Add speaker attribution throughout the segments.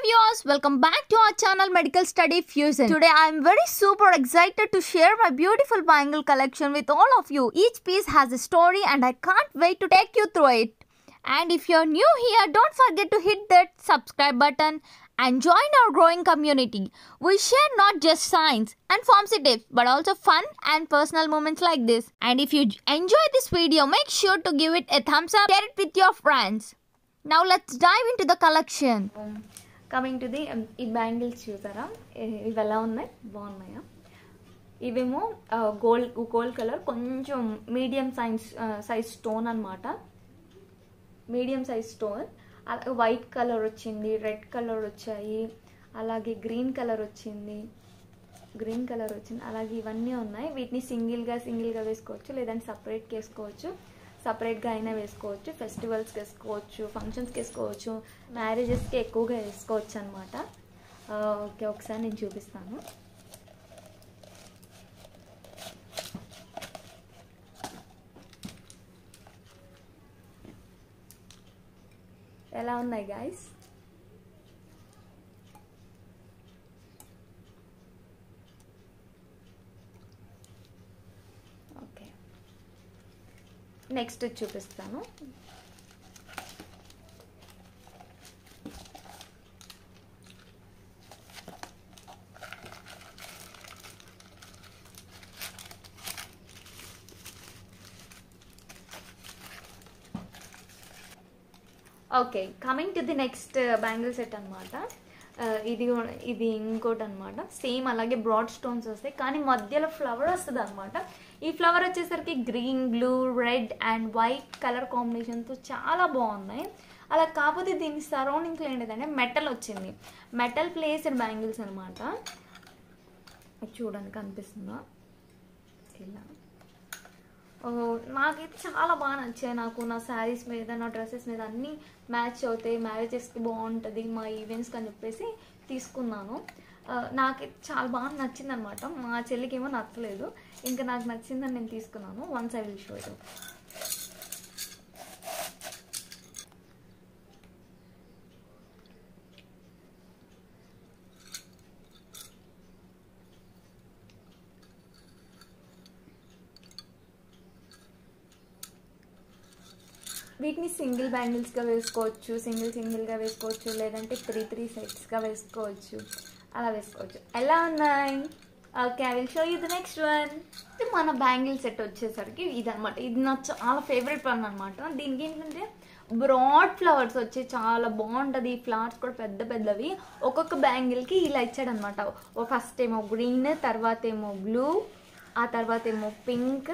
Speaker 1: viewers, welcome back to our channel Medical Study Fusion. Today I am very super excited to share my beautiful bangle collection with all of you. Each piece has a story and I can't wait to take you through it. And if you're new here, don't forget to hit that subscribe button and join our growing community. We share not just science and pharmacy tips but also fun and personal moments like this. And if you enjoy this video, make sure to give it a thumbs up, share it with your friends. Now let's dive into the collection.
Speaker 2: Coming to the ఈ bangles చూసారా, ఇవి ఎలా ఉన్నాయి, బాగున్నాయా? ఇవేమో gold colour, కొంచెం medium size stone అనమాట. Medium size stone, white colour వచ్చింది, రెడ్ కలర్ వచ్చాయి, అలాగే గ్రీన్ కలర్ వచ్చింది, అలాగే ఇవన్నీ ఉన్నాయి. వీటిని సింగిల్గా వేసుకోవచ్చు, లేదంటే సపరేట్గా వేసుకోవచ్చు. సపరేట్గా అయినా వేసుకోవచ్చు, ఫెస్టివల్స్కి వేసుకోవచ్చు, ఫంక్షన్స్కి వేసుకోవచ్చు, మ్యారేజెస్కి ఎక్కువగా వేసుకోవచ్చు అనమాట. ఓకే, ఒకసారి నేను చూపిస్తాను. ఎలా ఉన్నాయి గైస్? నెక్స్ట్ చూపిస్తాను. Okay, coming to the next bangle set అనమాట. ఇది ఇంకోటి అనమాట. సేమ్ అలాగే బ్రాడ్ స్టోన్స్ వస్తాయి, కానీ మధ్యలో ఫ్లవర్ వస్తుంది అనమాట. ఈ ఫ్లవర్ వచ్చేసరికి green, blue, red and white colour కాంబినేషన్తో చాలా బాగున్నాయి. అలా కాకపోతే దీని సరౌండింగ్స్లో ఏంటంటే మెటల్ వచ్చింది, మెటల్ ప్లేస్డ్ బ్యాంగిల్స్ అనమాట. చూడండి, కనిపిస్తుందా? ఇలా నాకైతే చాలా బాగా నచ్చాయి. నా శారీస్ మీద, నా డ్రెస్సెస్ మీద అన్నీ మ్యాచ్ అవుతాయి, మ్యారేజెస్కి బాగుంటుంది, మా ఈవెంట్స్కి అని చెప్పేసి తీసుకున్నాను. నాకైతే చాలా బాగా నచ్చింది అనమాట. మా చెల్లికి ఏమో నచ్చలేదు, ఇంకా నాకు నచ్చిందని నేను తీసుకున్నాను. Once I will show you. వీటిని సింగిల్ బ్యాంగిల్స్గా వేసుకోవచ్చు, సింగిల్గా వేసుకోవచ్చు, లేదంటే త్రీ సెట్స్గా వేసుకోవచ్చు, అలా వేసుకోవచ్చు. ఎలా ఉన్నాయి? Okay, I will show you the next one. మన బ్యాంగిల్ సెట్ వచ్చేసరికి ఇదనమాట. ఇది నా చాలా ఫేవరెట్ వన్ అనమాట. దీనికి ఏంటంటే బ్రాడ్ ఫ్లవర్స్ వచ్చి చాలా బాగుంటుంది. ఈ ఫ్లవర్స్ కూడా పెద్దవి. ఒక్కొక్క బ్యాంగిల్కి ఇలా ఇచ్చాడనమాట. ఫస్ట్ ఏమో గ్రీన్, తర్వాత ఏమో బ్లూ, ఆ తర్వాత ఏమో పింక్.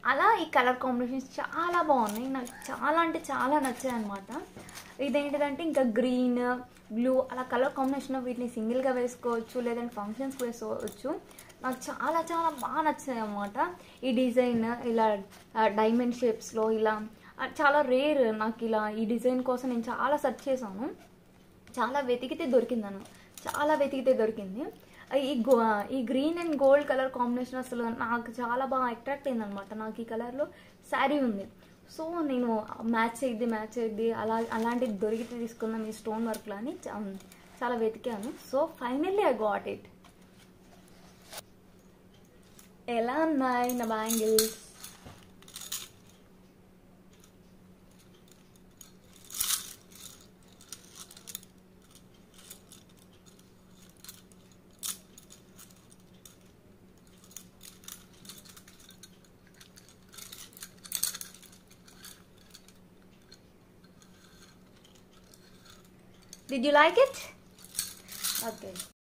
Speaker 2: అలా ఈ కలర్ కాంబినేషన్స్ చాలా బాగున్నాయి, నాకు చాలా అంటే చాలా నచ్చాయి అనమాట. ఇదేంటిదంటే ఇంకా గ్రీన్, బ్లూ అలా కలర్ కాంబినేషన్ వీటిని సింగిల్గా వేసుకోవచ్చు, లేదంటే ఫంక్షన్స్కి వేసుకోవచ్చు. నాకు చాలా చాలా బాగా నచ్చాయి అనమాట. ఈ డిజైన్ ఇలా డైమండ్ షేప్స్లో ఇలా చాలా రేర్. నాకు ఇలా ఈ డిజైన్ కోసం నేను చాలా సెర్చ్ చేశాను, చాలా వెతికితే దొరికింది. ఈ green and gold colour combination అసలు నాకు చాలా బాగా అట్రాక్ట్ అయింది అనమాట. నాకు ఈ కలర్లో శారీ ఉంది, సో నేను మ్యాచ్ అయ్యిద్ది అలాంటిది దొరికితే తీసుకుందాం ఈ స్టోన్ వర్క్లో అని చాలా వెతికాను. So finally I got it. ఎలా ఉన్నాయి నా bangles? Did you like it? Okay.